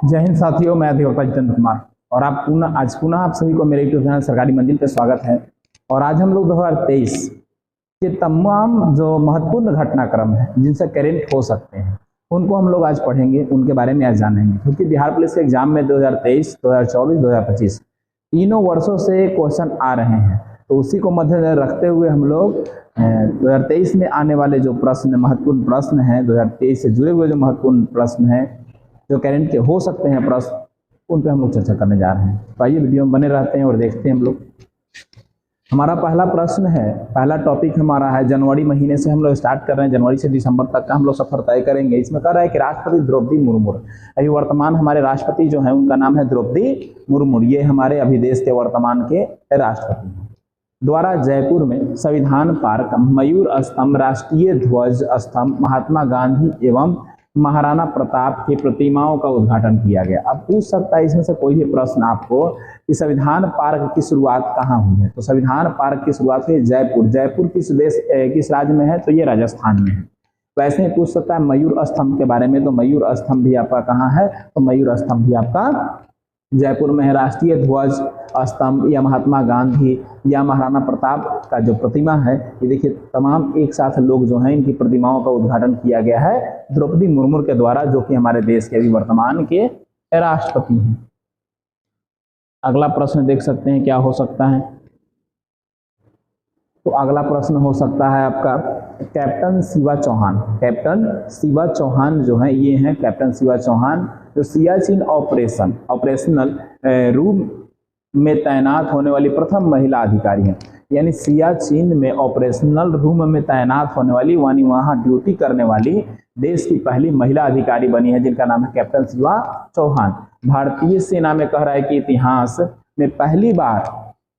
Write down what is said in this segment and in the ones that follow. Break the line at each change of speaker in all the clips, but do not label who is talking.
जय हिंद साथियों, मैं अधिवक्ता जितेंद्र कुमार और आज पुनः आप सभी को मेरे यूट्यूब चैनल सरकारी मंजिल पे स्वागत है। और आज हम लोग 2023 के तमाम जो महत्वपूर्ण घटनाक्रम है जिनसे करेंट हो सकते हैं उनको हम लोग आज पढ़ेंगे, उनके बारे में आज जानेंगे। क्योंकि बिहार पुलिस के एग्जाम में 2023, 2024, 2025 तीनों वर्षों से क्वेश्चन आ रहे हैं, तो उसी को मद्देनजर रखते हुए हम लोग 2023 में आने वाले जो प्रश्न महत्वपूर्ण प्रश्न हैं, 2023 से जुड़े हुए जो महत्वपूर्ण प्रश्न हैं जो करेंट के हो सकते हैं प्रश्न, उन पर हम लोग चर्चा करने जा रहे हैं। तो आइए वीडियो में बने रहते हैं और देखते हैं हम लोग। हमारा पहला प्रश्न है, पहला टॉपिक हमारा है, जनवरी महीने से हम लोग स्टार्ट कर रहे हैं, जनवरी से दिसंबर तक का हम लोग सफर तय करेंगे। इसमें कह रहा है कि राष्ट्रपति द्रौपदी मुर्मू, अभी वर्तमान हमारे राष्ट्रपति जो हैं उनका नाम है द्रौपदी मुर्मू, ये हमारे अभी देश के वर्तमान के राष्ट्रपति हैं, द्वारा जयपुर में संविधान पार्क, मयूर स्तंभ, राष्ट्रीय ध्वज स्तंभ, महात्मा गांधी एवं महाराणा प्रताप की प्रतिमाओं का उद्घाटन किया गया। अब पूछ सकता है इसमें से कोई भी प्रश्न आपको कि संविधान पार्क की शुरुआत कहाँ हुई है। तो संविधान पार्क की शुरुआत हुई जयपुर। जयपुर किस राज्य में है? तो ये राजस्थान में है। वैसे ही पूछ सकता है मयूर स्तंभ के बारे में, तो मयूर स्तंभ भी आपका कहाँ है? तो मयूर स्तंभ भी आपका जयपुर में है। राष्ट्रीय ध्वज स्तंभ या महात्मा गांधी या महाराणा प्रताप का जो प्रतिमा है, ये देखिए तमाम एक साथ लोग जो हैं इनकी प्रतिमाओं का उद्घाटन किया गया है द्रौपदी मुर्मू के द्वारा, जो कि हमारे देश के अभी वर्तमान के राष्ट्रपति हैं। अगला प्रश्न देख सकते हैं क्या हो सकता है। तो अगला प्रश्न हो सकता है आपका कैप्टन शिवा चौहान। कैप्टन शिवा चौहान जो है ये हैं कैप्टन शिवा चौहान, जो सियाचिन ऑपरेशनल रूम में तैनात होने वाली प्रथम महिला अधिकारी हैं। यानी सियाचिन में ऑपरेशनल रूम में तैनात होने वाली, यानी वहाँ ड्यूटी करने वाली देश की पहली महिला अधिकारी बनी है, जिनका नाम है कैप्टन शिवा चौहान। भारतीय सेना में कह रहा है कि इतिहास में पहली बार,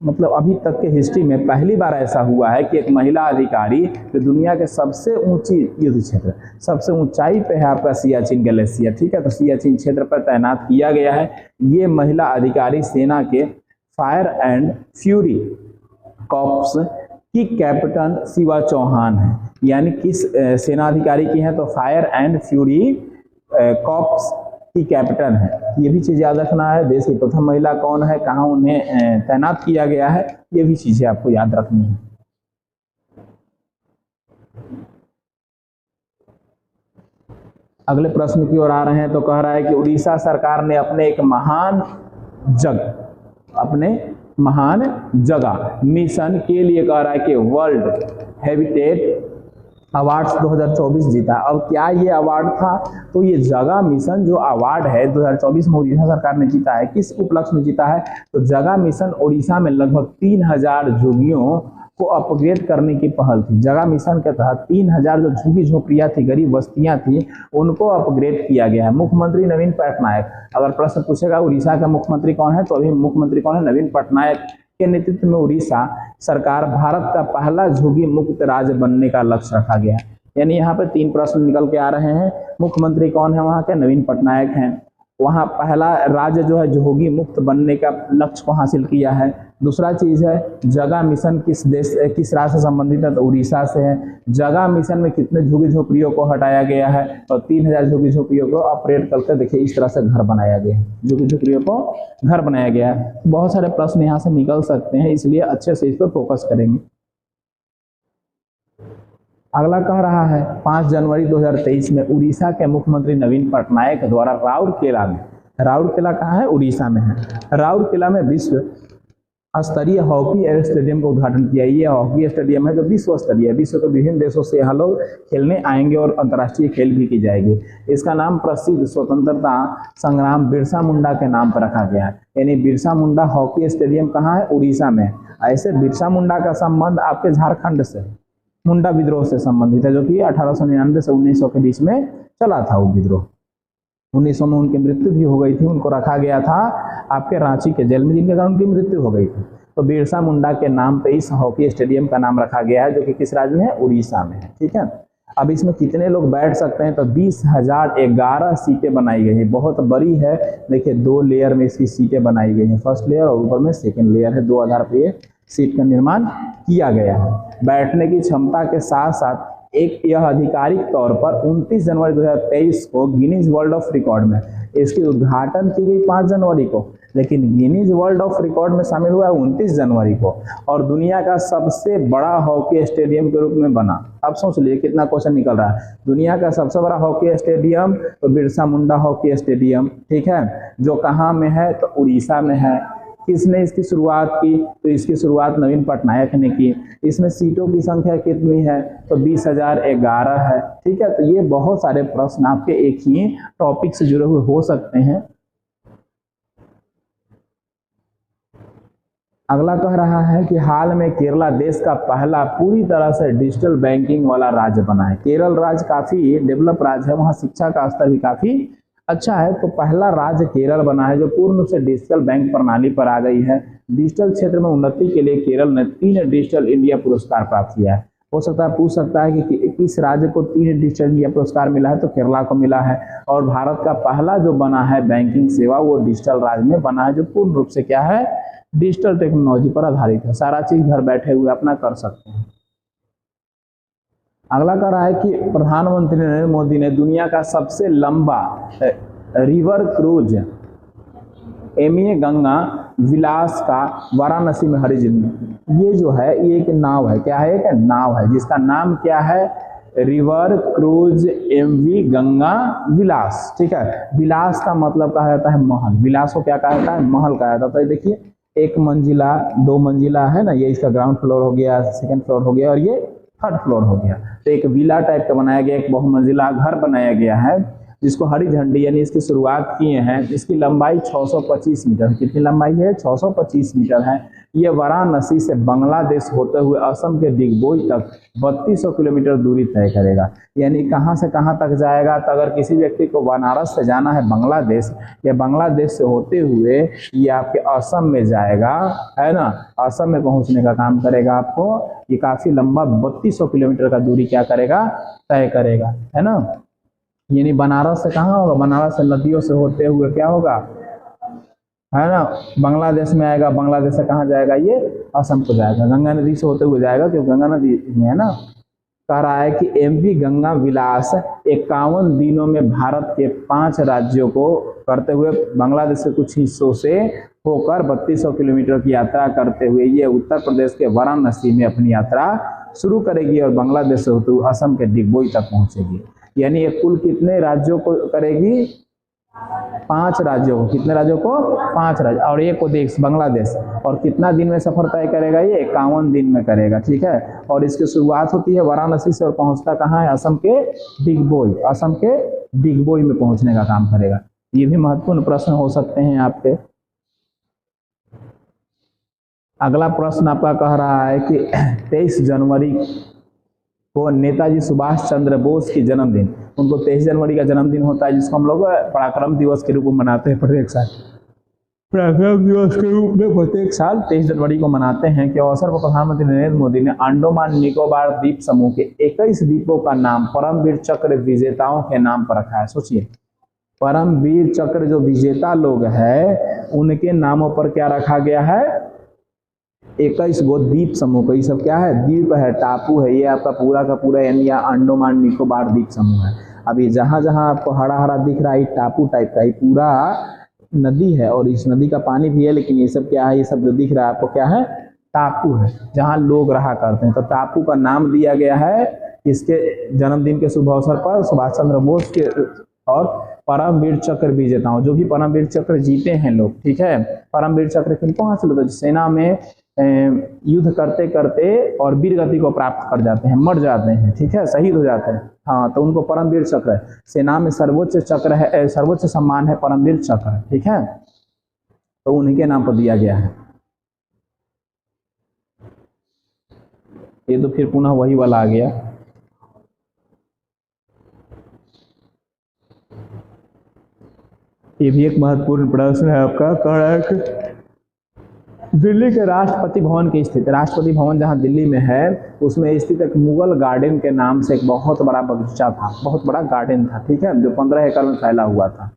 मतलब अभी तक के हिस्ट्री में पहली बार ऐसा हुआ है कि एक महिला अधिकारी जो दुनिया के सबसे ऊंची युद्ध क्षेत्र, सबसे ऊंचाई पे है आपका सियाचिन ग्लेशियर, ठीक है, तो सियाचिन क्षेत्र पर तैनात किया गया है। ये महिला अधिकारी सेना के फायर एंड फ्यूरी कॉर्प्स की कैप्टन शिवा चौहान है। यानी किस सेना अधिकारी की है? तो फायर एंड फ्यूरी कॉर्प्स की कैप्टन है। ये भी चीज़ याद रखना है। देश की प्रथम महिला कौन है, कहाँ उन्हें तैनात किया गया है, ये भी चीजें आपको याद रखनी है। अगले प्रश्न की ओर आ रहे हैं। तो कह रहा है कि उड़ीसा सरकार ने अपने महान जगह मिशन के लिए कह रहा है कि वर्ल्ड हैबिटेट अवार्ड्स 2024 जीता। अब क्या ये अवार्ड था? तो ये जगह मिशन जो अवार्ड है 2024 में उड़ीसा सरकार ने जीता है। किस उपलक्ष्य में जीता है? तो जगह मिशन उड़ीसा में लगभग 3000 झुग्गियों को अपग्रेड करने की पहल थी। जगह मिशन के तहत 3000 जो झुग्गी झोपड़ियाँ थी, गरीब बस्तियाँ थी, उनको अपग्रेड किया गया है। मुख्यमंत्री नवीन पटनायक, अगर प्रश्न पूछेगा उड़ीसा का मुख्यमंत्री कौन है, तो अभी मुख्यमंत्री कौन है? नवीन पटनायक के नेतृत्व में उड़ीसा सरकार भारत का पहला झुग्गी मुक्त राज्य बनने का लक्ष्य रखा गया है। यानी यहाँ पे 3 प्रश्न निकल के आ रहे हैं। मुख्यमंत्री कौन है वहाँ के? नवीन पटनायक हैं। वहाँ पहला राज्य जो है झुग्गी मुक्त बनने का लक्ष्य को हासिल किया है। दूसरा चीज है जगह मिशन किस राज्य से संबंधित है? तो उड़ीसा से है। जगह मिशन में कितने झुग्गी झोपड़ियों को हटाया गया है? तो 3000 झुग्गी झोपड़ियों को ऑपरेट करके देखिए इस तरह से घर बनाया गया है, झुग्गी झोपड़ियों को घर बनाया गया है। बहुत सारे प्रश्न यहाँ से निकल सकते हैं, इसलिए अच्छे से इस पर फोकस करेंगे। अगला कह रहा है 5 जनवरी 2023 में उड़ीसा के मुख्यमंत्री नवीन पटनायक द्वारा राउरकेला में, राउरकेला कहाँ है? उड़ीसा में है। राउरकेला में विश्व स्तरीय हॉकी स्टेडियम का उद्घाटन किया। ये हॉकी स्टेडियम है जो विश्व स्तरीय है। विश्व के विभिन्न देशों से यहाँ लोग खेलने आएंगे और अंतर्राष्ट्रीय खेल भी की जाएगी। इसका नाम प्रसिद्ध स्वतंत्रता संग्राम बिरसा मुंडा के नाम पर रखा गया है। यानी बिरसा मुंडा हॉकी स्टेडियम कहाँ है? उड़ीसा में। ऐसे बिरसा मुंडा का संबंध आपके झारखंड से मुंडा विद्रोह से संबंधित है, जो कि 1899 से 1900 के बीच में चला था वो विद्रोह। 1900 में उनकी मृत्यु भी हो गई थी। उनको रखा गया था आपके रांची के जेल में, जिनके कारण उनकी मृत्यु हो गई थी। तो बिरसा मुंडा के नाम पे इस हॉकी स्टेडियम का नाम रखा गया है, जो कि किस राज्य में है? उड़ीसा में है, ठीक है। अब इसमें कितने लोग बैठ सकते हैं? तो 20,011 सीटें बनाई गई है। बहुत बड़ी है। देखिए 2 लेयर में इसकी सीटें बनाई गई हैं, फर्स्ट लेयर और ऊपर में सेकेंड लेयर है। 2 आधार पर सीट का निर्माण किया गया है। बैठने की क्षमता के साथ साथ एक यह आधिकारिक तौर पर 29 जनवरी 2023 को गिनीज वर्ल्ड ऑफ रिकॉर्ड में इसकी उद्घाटन की गई 5 जनवरी को, लेकिन गिनीज वर्ल्ड ऑफ रिकॉर्ड में शामिल हुआ 29 जनवरी को, और दुनिया का सबसे बड़ा हॉकी स्टेडियम के रूप में बना। अब सोच लिए कितना क्वेश्चन निकल रहा है। दुनिया का सबसे बड़ा हॉकी स्टेडियम तो बिरसा मुंडा हॉकी स्टेडियम, ठीक है, जो कहाँ में है तो उड़ीसा में है। किसने इसकी शुरुआत की तो इसकी शुरुआत नवीन पटनायक ने की। इसमें सीटों की संख्या कितनी है तो 20,011 है, ठीक है। तो ये बहुत सारे प्रश्न आपके एक ही टॉपिक से जुड़े हुए हो सकते हैं। अगला कह रहा है कि हाल में केरला देश का पहला पूरी तरह से डिजिटल बैंकिंग वाला राज्य बना है। केरल राज्य काफी डेवलप राज्य है, वहाँ शिक्षा का स्तर भी काफी अच्छा है। तो पहला राज्य केरल बना है जो पूर्ण रूप से डिजिटल बैंक प्रणाली पर आ गई है। डिजिटल क्षेत्र में उन्नति के लिए केरल ने 3 डिजिटल इंडिया पुरस्कार प्राप्त किया है। हो सकता है पूछ सकता है कि किस राज्य को 3 डिजिटल इंडिया पुरस्कार मिला है, तो केरला को मिला है। और भारत का पहला जो बना है बैंकिंग सेवा वो डिजिटल राज्य में बना है, जो पूर्ण रूप से क्या है, डिजिटल टेक्नोलॉजी पर आधारित है। सारा चीज घर बैठे हुए अपना कर सकते हैं। अगला कह रहा है कि प्रधानमंत्री नरेंद्र मोदी ने दुनिया का सबसे लंबा रिवर क्रूज एमए गंगा विलास का वाराणसी में हरी झंडी, ये जो है ये एक नाव है। क्या है? एक नाव है जिसका नाम क्या है, रिवर क्रूज एमवी गंगा विलास, ठीक है। विलास का मतलब कहा जाता है महल, विलास को क्या कहा जाता है, महल कहा जाता है। तो देखिए 1 मंजिला 2 मंजिला है ना, ये इसका ग्राउंड फ्लोर हो गया, सेकंड फ्लोर हो गया और ये 3rd फ्लोर हो गया। तो एक विला टाइप का बनाया गया, एक बहुमंजिला घर बनाया गया है जिसको हरी झंडी यानी इसकी शुरुआत किए हैं। इसकी लंबाई 625 मीटर, कितनी लंबाई है, 625 मीटर है। ये वाराणसी से बांग्लादेश होते हुए असम के डिगबोई तक 3200 किलोमीटर दूरी तय करेगा। यानी कहाँ से कहाँ तक जाएगा, तो अगर किसी व्यक्ति को बनारस से जाना है बांग्लादेश, या बांग्लादेश से होते हुए ये आपके असम में जाएगा, है ना, असम में पहुंचने का काम करेगा आपको। ये काफी लंबा 3200 किलोमीटर का दूरी क्या करेगा, तय करेगा, है ना। यानी बनारस से कहाँ होगा, बनारस से नदियों से होते हुए क्या होगा, है ना, बांग्लादेश में आएगा। बांग्लादेश से कहाँ जाएगा, ये असम को जाएगा। गंगा नदी से होते हुए जाएगा क्योंकि गंगा नदी है ना। कह रहा है कि एमवी गंगा विलास 51 दिनों में भारत के 5 राज्यों को करते हुए बांग्लादेश के कुछ हिस्सों से होकर 3200 किलोमीटर की यात्रा करते हुए ये उत्तर प्रदेश के वाराणसी में अपनी यात्रा शुरू करेगी और बांग्लादेश से होते हुए असम के डिगबोई तक पहुंचेगी। यानी ये कुल कितने राज्यों को करेगी, 5 राज्यों को। कितने राज्यों को, 5 राज्य और एक को देश बांग्लादेश। और कितना दिन में सफर तय करेगा, ये 51 दिन में करेगा, ठीक है। और इसकी शुरुआत होती है वाराणसी से और पहुंचता कहाँ है, असम के डिगबोई। असम के डिगबोई में पहुंचने का काम करेगा। ये भी महत्वपूर्ण प्रश्न हो सकते हैं आपके। अगला प्रश्न आपका कह रहा है कि 23 जनवरी को नेताजी सुभाष चंद्र बोस की जन्मदिन, उनको 23 जनवरी का जन्मदिन होता है जिसको हम लोग पराक्रम दिवस के रूप में मनाते हैं प्रत्येक साल। पराक्रम दिवस के रूप में प्रत्येक साल 23 जनवरी को मनाते हैं के अवसर पर प्रधानमंत्री नरेंद्र मोदी ने अंडमान निकोबार द्वीप समूह के 21 द्वीपों का नाम परमवीर चक्र विजेताओं के नाम पर रखा है। सोचिए, परमवीर चक्र जो विजेता लोग हैं उनके नामों पर क्या रखा गया है, 21 गो द्वीप समूह को। ये सब क्या है, द्वीप है, टापू है। ये आपका पूरा का पूरा यानी अंडमान निकोबार द्वीप समूह है। अभी जहां जहां आपको हरा हरा दिख रहा है टापू टाइप का, ये पूरा नदी है और इस नदी का पानी भी है, लेकिन ये सब क्या है, ये सब जो दिख रहा है आपको क्या है, टापू है जहां लोग रहा करते हैं। तो टापू का नाम दिया गया है इसके जन्मदिन के शुभ अवसर पर सुभाष चंद्र बोस के और परमवीर चक्र विजेताओं, जो भी परमवीर चक्र जीते हैं लोग, ठीक है। परमवीर चक्र किनको हासिल होता है, सेना में युद्ध करते करते और वीर गति को प्राप्त कर जाते हैं, मर जाते हैं, ठीक है, शहीद हो जाते हैं, हाँ, तो उनको परमवीर चक्र है। सेना में सर्वोच्च चक्र है, सर्वोच्च सम्मान है परमवीर चक्र, ठीक है, तो उन्हीं के नाम पर दिया गया है। ये तो फिर पुनः वही वाला आ गया। ये भी एक महत्वपूर्ण प्रश्न है आपका। कह रहा है कि दिल्ली के राष्ट्रपति भवन की स्थित, राष्ट्रपति भवन जहां दिल्ली में है उसमें स्थित एक मुगल गार्डन के नाम से एक बहुत बड़ा बगीचा था, बहुत बड़ा गार्डन था, ठीक है, जो 15 एकड़ में फैला हुआ था।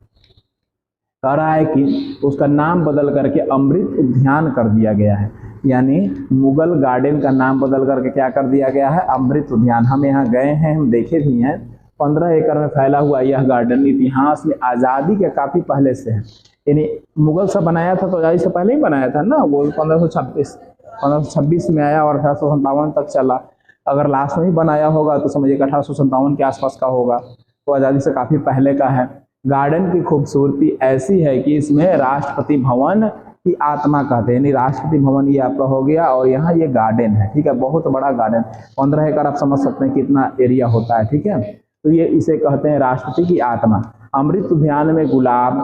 कह रहा है कि उसका नाम बदल करके अमृत उद्यान कर दिया गया है। यानी मुगल गार्डन का नाम बदल करके क्या कर दिया गया है, अमृत उद्यान। हम यहाँ गए हैं, हम देखे भी हैं, 15 एकड़ में फैला हुआ यह गार्डन इतिहास में आज़ादी के काफ़ी पहले से है। यानी मुगल सब बनाया था तो आज़ादी से पहले ही बनाया था ना, वो 1526 में आया और 1857 तक चला। अगर लास्ट में ही बनाया होगा तो समझिए 1857 के आसपास का होगा, तो आज़ादी से काफ़ी पहले का है। गार्डन की खूबसूरती ऐसी है कि इसमें राष्ट्रपति भवन की आत्मा कहते हैं, यानी राष्ट्रपति भवन ये आपका हो गया और यहाँ ये गार्डन है, ठीक है, बहुत बड़ा गार्डन। 15 एकड़ आप समझ सकते हैं कितना एरिया होता है, ठीक है। तो ये इसे कहते हैं राष्ट्रपति की आत्मा। अमृत उद्यान में गुलाब,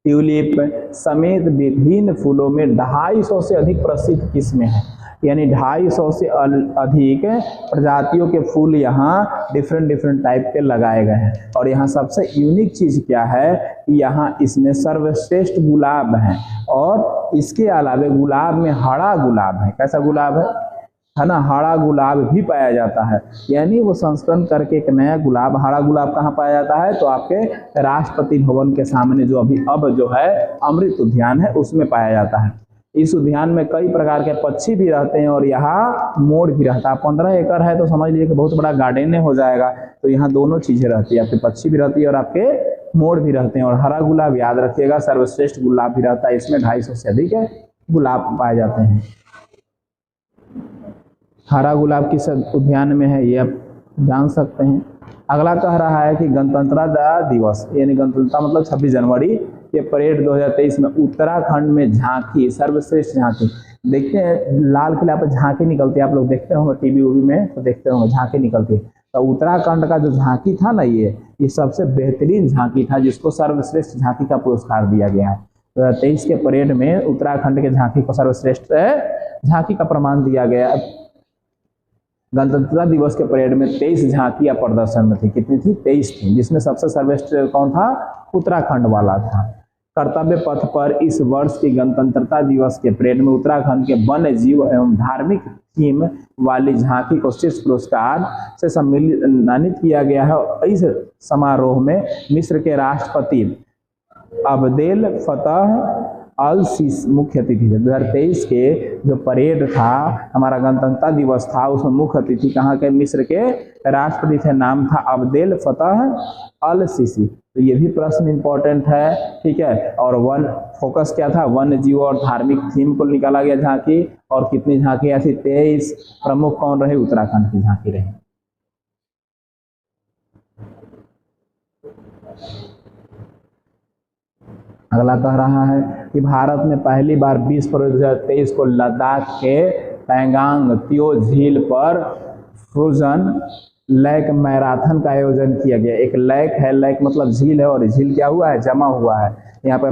ट्यूलिप समेत विभिन्न फूलों में 250 से अधिक प्रसिद्ध किस्में हैं, यानी 250 से अधिक प्रजातियों के फूल यहाँ डिफरेंट टाइप के लगाए गए हैं। और यहाँ सबसे यूनिक चीज़ क्या है कि यहाँ इसमें सर्वश्रेष्ठ गुलाब हैं और इसके अलावा गुलाब में हरा गुलाब है। कैसा गुलाब है ना, हरा गुलाब भी पाया जाता है, यानी वो संस्करण करके एक नया गुलाब, हरा गुलाब कहाँ पाया जाता है, तो आपके राष्ट्रपति भवन के सामने जो अब जो है अमृत उद्यान है उसमें पाया जाता है। इस उद्यान में कई प्रकार के पक्षी भी रहते हैं और यहाँ मोर भी रहता है। 15 एकड़ है तो समझ लीजिए कि बहुत बड़ा गार्डन हो जाएगा। तो यहाँ दोनों चीजें रहती है, आपके पक्षी भी रहती है और आपके मोर भी रहते हैं। और हरा गुलाब याद रखिएगा, सर्वश्रेष्ठ गुलाब भी रहता है, इसमें 250 से अधिक गुलाब पाए जाते हैं। हरा गुलाब किस उद्यान में है ये आप जान सकते हैं। अगला कह रहा है कि गणतंत्रता दिवस यानी गणतंत्रता मतलब 26 जनवरी के परेड 2023 में उत्तराखंड में झांकी, सर्वश्रेष्ठ झांकी। देखते हैं लाल किला पर झांकी निकलती है, आप लोग देखते होंगे टीवी उवी में तो देखते होंगे झांकी निकलती है। तो उत्तराखंड का जो झांकी था ना, ये सबसे बेहतरीन झांकी था जिसको सर्वश्रेष्ठ झांकी का पुरस्कार दिया गया है। 2023 के परेड में उत्तराखंड के झांकी को सर्वश्रेष्ठ झांकी का प्रमाण दिया गया। गणतंत्रता दिवस के परेड में 23 झांकियां प्रदर्शन में थी। कितनी थी? 23 थी, जिसमें सबसे सर्वश्रेष्ठ कौन था? उत्तराखंड वाला था। कर्तव्य पथ पर इस वर्ष की गणतंत्रता दिवस के परेड में उत्तराखंड के वन्य जीव एवं धार्मिक थीम वाली झांकी को शीर्ष पुरस्कार से सम्मानित किया गया है। इस समारोह में मिस्र के राष्ट्रपति अब्देल फतह अल सीसी मुख्य अतिथि थे। 2023 के जो परेड था, हमारा गणतंत्रता दिवस था, उसमें मुख्य अतिथि कहाँ के? मिस्र के राष्ट्रपति थे, नाम था अब्देल फतह अल सीसी। तो ये भी प्रश्न इंपॉर्टेंट है, ठीक है। और फोकस क्या था? वन्य जीव और धार्मिक थीम को निकाला गया झांकी। और कितनी झांकियां थी? 23। प्रमुख कौन रहे? उत्तराखंड की झांकी रही। अगला कह रहा है कि भारत में पहली बार 20 फरवरी 2023 को लद्दाख के पैंगांग त्यो झील पर फ्रोजन लेक मैराथन का आयोजन किया गया। एक लेक है, लेक मतलब झील है, और झील क्या हुआ है? जमा हुआ है। यहाँ पर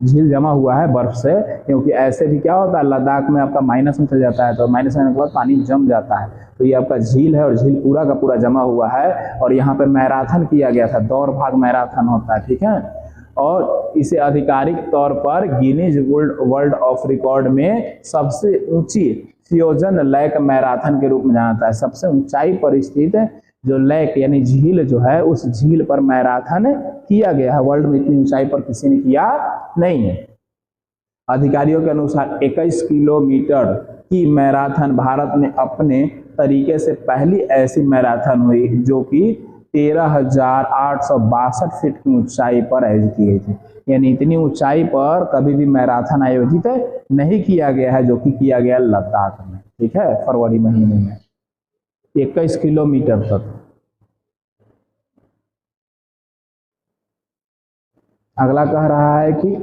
झील जमा हुआ है बर्फ से, क्योंकि ऐसे भी क्या होता है लद्दाख में आपका माइनस में चल जाता है, तो माइनस में के बाद पानी जम जाता है। तो ये आपका झील है और झील पूरा का पूरा जमा हुआ है। और यहाँ पे मैराथन किया गया था, दौड़ भाग मैराथन होता है, ठीक है। और इसे आधिकारिक तौर पर गिनीज वर्ल्ड ऑफ रिकॉर्ड में सबसे ऊंची फ्रोजन लेक मैराथन के रूप में जाना जाता है। सबसे ऊंचाई पर स्थित जो लेक यानी झील जो है, उस झील पर मैराथन किया गया है। वर्ल्ड में इतनी ऊंचाई पर किसी ने किया नहीं है। अधिकारियों के अनुसार 21 किलोमीटर की मैराथन भारत में अपने तरीके से पहली ऐसी मैराथन हुई जो कि 13,862 फीट की ऊंचाई पर आयोजित की गई थी। यानी इतनी ऊंचाई पर कभी भी मैराथन आयोजित नहीं किया गया है, जो कि किया गया लद्दाख में, ठीक है, फरवरी महीने में 21 किलोमीटर तक। अगला कह रहा है कि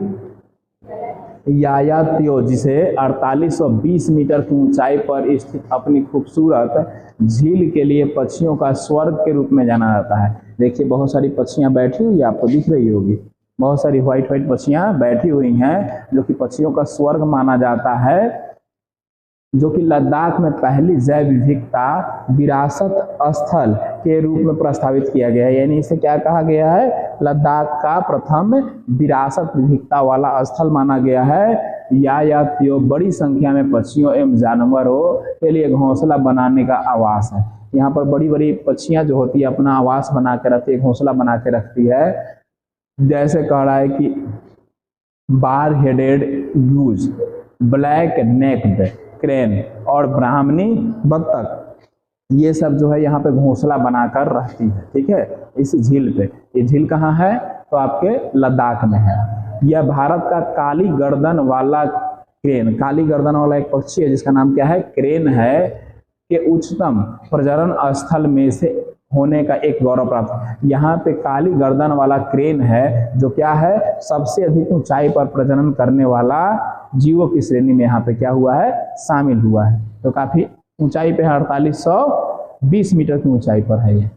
याया त्यो, जिसे 4820 मीटर की ऊंचाई पर स्थित अपनी खूबसूरत झील के लिए पक्षियों का स्वर्ग के रूप में जाना जाता है। देखिए बहुत सारी पक्षियां बैठी हुई, आपको दिख रही होगी, बहुत सारी व्हाइट पक्षियां बैठी हुई हैं, जो कि पक्षियों का स्वर्ग माना जाता है, जो कि लद्दाख में पहली जैव विविधता विरासत स्थल के रूप में प्रस्तावित किया गया है। यानी इसे क्या कहा गया है? लद्दाख का प्रथम विरासत विविधता वाला स्थल माना गया है। या त्यो बड़ी संख्या में पक्षियों एवं जानवरों के लिए घोंसला बनाने का आवास है। यहाँ पर बड़ी बड़ी पक्षियां जो होती है अपना आवास बना के रखती है, घोंसला बना के रखती है। जैसे कह रहा है कि bar headed goose, black necked crane और ब्राह्मणी बत्तख ये सब जो है यहाँ पे घोंसला बनाकर रहती है, ठीक है, इस झील पे। ये झील कहाँ है? तो आपके लद्दाख में है। यह भारत का काली गर्दन वाला क्रेन, काली गर्दन वाला एक पक्षी है जिसका नाम क्या है? क्रेन है, के उच्चतम प्रजनन स्थल में से होने का एक गौरव प्राप्त। यहाँ पे काली गर्दन वाला क्रेन है जो क्या है? सबसे अधिक ऊंचाई पर प्रजनन करने वाला जीवों की श्रेणी में यहाँ पे क्या हुआ है? शामिल हुआ है। तो काफी ऊंचाई पे 4820 मीटर की ऊंचाई पर है ये।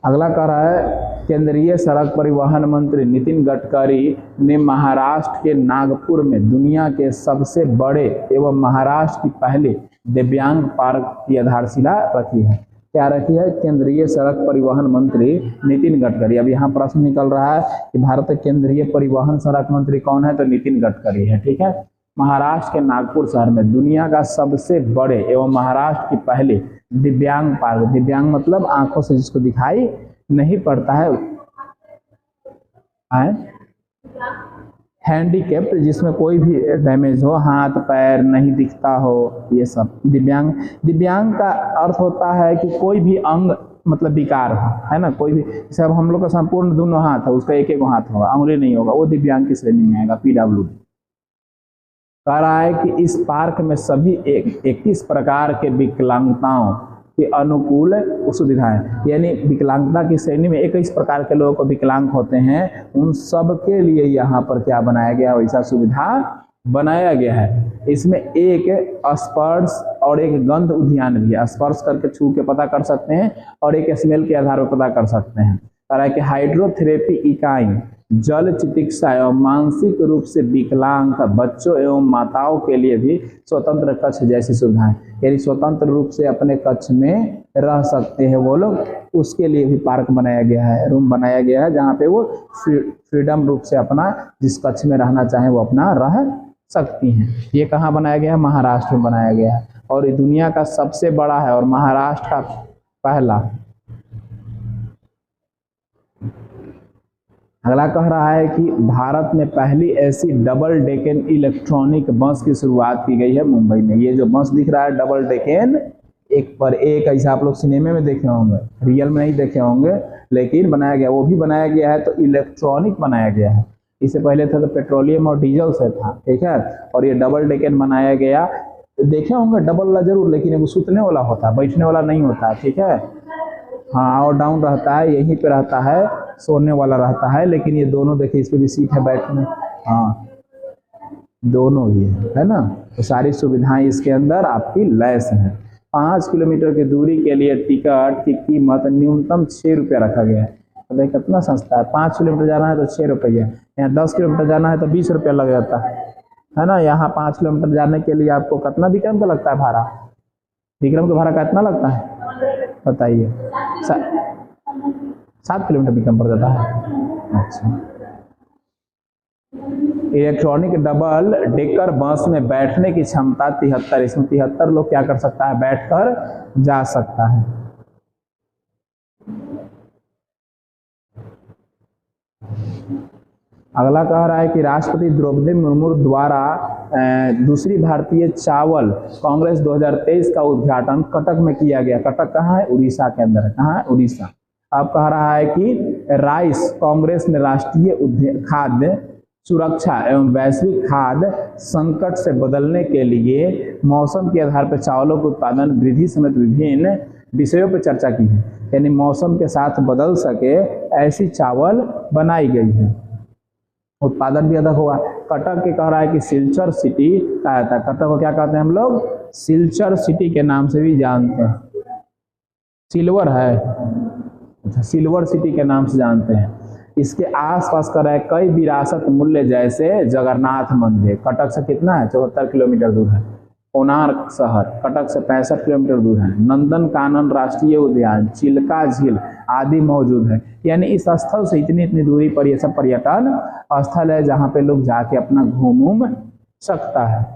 अगला कह रहा है केंद्रीय सड़क परिवहन मंत्री नितिन गडकरी ने महाराष्ट्र के नागपुर में दुनिया के सबसे बड़े एवं महाराष्ट्र की पहले दिव्यांग पार्क की आधारशिला रखी है। क्या रखी है? केंद्रीय सड़क परिवहन मंत्री नितिन गडकरी। अब यहाँ प्रश्न निकल रहा है कि भारत के केंद्रीय परिवहन सड़क मंत्री कौन है? तो नितिन गडकरी है, ठीक है। महाराष्ट्र के नागपुर शहर में दुनिया का सबसे बड़े एवं महाराष्ट्र की पहले दिव्यांग पार्क, दिव्यांग मतलब आंखों से जिसको दिखाई नहीं पड़ता है, हैंडीकेप्ड, जिसमें कोई भी डैमेज हो, हाथ पैर नहीं दिखता हो, ये सब दिव्यांग। दिव्यांग का अर्थ होता है कि कोई भी अंग मतलब विकार हो, है ना, कोई भी, जैसे अब हम लोग का संपूर्ण दोनों हाथ है, उसका एक एक हाथ होगा, उंगली नहीं होगा, वो दिव्यांग की श्रेणी में आएगा, PWD। कह रहा है कि इस पार्क में सभी 21 प्रकार के विकलांगताओं के अनुकूल सुविधाएं, यानी विकलांगता की श्रेणी में 21 प्रकार के लोगों को विकलांग होते हैं, उन सब के लिए यहाँ पर क्या बनाया गया? वैसा सुविधा बनाया गया है। इसमें एक स्पर्श और एक गंध उद्यान भी है, स्पर्श करके छू के पता कर सकते हैं और एक स्मेल के आधार पर पता कर सकते हैं। कह रहा है कि हाइड्रोथेरेपी इकाई, जल चिकित्सा एवं मानसिक रूप से विकलांग बच्चों एवं माताओं के लिए भी स्वतंत्र कक्ष जैसी सुविधाएं, यानी स्वतंत्र रूप से अपने कक्ष में रह सकते हैं वो लोग, उसके लिए भी पार्क बनाया गया है, रूम बनाया गया है, जहाँ पे वो फ्रीडम रूप से अपना जिस कक्ष में रहना चाहे वो अपना रह सकती हैं। ये कहाँ बनाया गया है? महाराष्ट्र में बनाया गया है, और ये दुनिया का सबसे बड़ा है और महाराष्ट्र का पहला। अगला कह रहा है कि भारत में पहली ऐसी डबल डेकेन इलेक्ट्रॉनिक बस की शुरुआत की गई है मुंबई में। ये जो बस दिख रहा है डबल डेकेन, एक पर एक, ऐसा आप लोग सिनेमा में देखे होंगे, रियल में नहीं देखे होंगे, लेकिन बनाया गया, वो भी बनाया गया है तो इलेक्ट्रॉनिक बनाया गया है। इससे पहले था तो पेट्रोलियम और डीजल से था, ठीक है, और ये डबल डेकेन बनाया गया। देखे होंगे डबल वाला जरूर, लेकिन वो सुतने वाला होता है, बैठने वाला नहीं होता है, ठीक है, हाँ, और डाउन रहता है, यहीं पे रहता है, सोने वाला रहता है, लेकिन ये दोनों देखिए, इस पे भी सीट है बैठने, हाँ, दोनों ही है ना। तो सारी सुविधाएं इसके अंदर आपकी लैस हैं। 5 किलोमीटर की दूरी के लिए टिकट की कीमत न्यूनतम 6 रुपया रखा गया है। तो देखिए कितना सस्ता है, 5 किलोमीटर जाना है तो 6 रुपया, यहाँ 10 किलोमीटर जाना है तो 20 रुपया लग जाता है ना। यहाँ 5 किलोमीटर जाने के लिए आपको कितना विक्रम का लगता है भाड़ा? विक्रम का भाड़ा कितना लगता है बताइए? 7 किलोमीटर विक्रम पड़ जाता है। अच्छा, इलेक्ट्रॉनिक डबल डेकर बस में बैठने की क्षमता 73, इसमें 73 लोग क्या कर सकता है? बैठकर जा सकता है। अगला कह रहा है कि राष्ट्रपति द्रौपदी मुर्मू द्वारा दूसरी भारतीय चावल कांग्रेस 2023 का उद्घाटन कटक में किया गया। कटक कहाँ है? उड़ीसा के अंदर है। कहाँ है? उड़ीसा। अब कह रहा है कि राइस कांग्रेस ने राष्ट्रीय खाद्य सुरक्षा एवं वैश्विक खाद्य संकट से बदलने के लिए मौसम के आधार पर चावलों के उत्पादन वृद्धि समेत विभिन्न विषयों पर चर्चा की है, यानी मौसम के साथ बदल सके ऐसी चावल बनाई गई है, उत्पादन भी अधिक होगा। कटक के कह रहा है कि सिल्चर सिटी कहा जाता है। कटक को क्या कहते हैं हम लोग? सिल्चर सिटी के नाम से भी जानते हैं। सिल्वर है, अच्छा, सिल्वर सिटी के नाम से जानते हैं। इसके आसपास कर रहा है कई विरासत मूल्य जैसे जगन्नाथ मंदिर, कटक से कितना है? 74 किलोमीटर दूर है। कोणार्क शहर कटक से 65 किलोमीटर दूर है। नंदन कानन राष्ट्रीय उद्यान, चिल्का झील आदि मौजूद है। यानी इस स्थल से इतनी दूरी पर यह सब पर्यटन स्थल है जहाँ पे लोग जाके अपना घूम सकता है।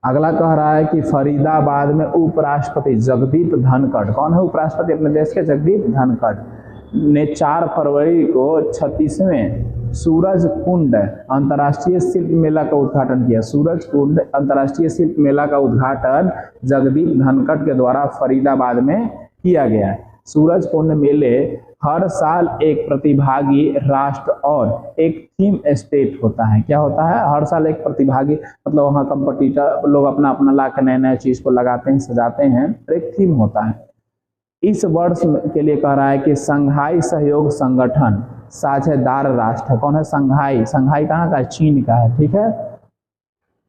अगला कह रहा है कि फरीदाबाद में उपराष्ट्रपति जगदीप धनखड़, कौन है उपराष्ट्रपति अपने देश के? जगदीप धनखड़ ने 4 फरवरी को 36वें सूरज कुंड अंतर्राष्ट्रीय शिल्प मेला का उद्घाटन किया। सूरज कुंड अंतर्राष्ट्रीय शिल्प मेला का उद्घाटन जगदीप धनखड़ के द्वारा फरीदाबाद में किया गया है। सूरज कुंड मेले हर साल एक प्रतिभागी राष्ट्र और एक थीम स्टेट होता है। क्या होता है? हर साल एक प्रतिभागी, मतलब वहाँ कंपटीटर लोग अपना अपना ला के नए नए चीज को लगाते हैं, सजाते हैं, तो एक थीम होता है। इस वर्ष के लिए कह रहा है कि संघाई सहयोग संगठन साझेदार राष्ट्र। कौन है? संघाई। संघाई कहाँ का है? चीन का है। ठीक है,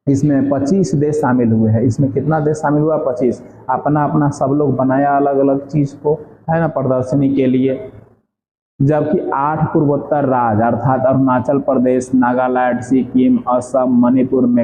इसमें 25 देश शामिल हुए हैं। इसमें कितना देश शामिल हुआ? 25। अपना अपना सब लोग बनाया अलग अलग चीज को, है ना, प्रदर्शनी के लिए। जबकि 8 पूर्वोत्तर राज्य अर्थात अरुणाचल प्रदेश, नागालैंड, सिक्किम, असम, मणिपुर में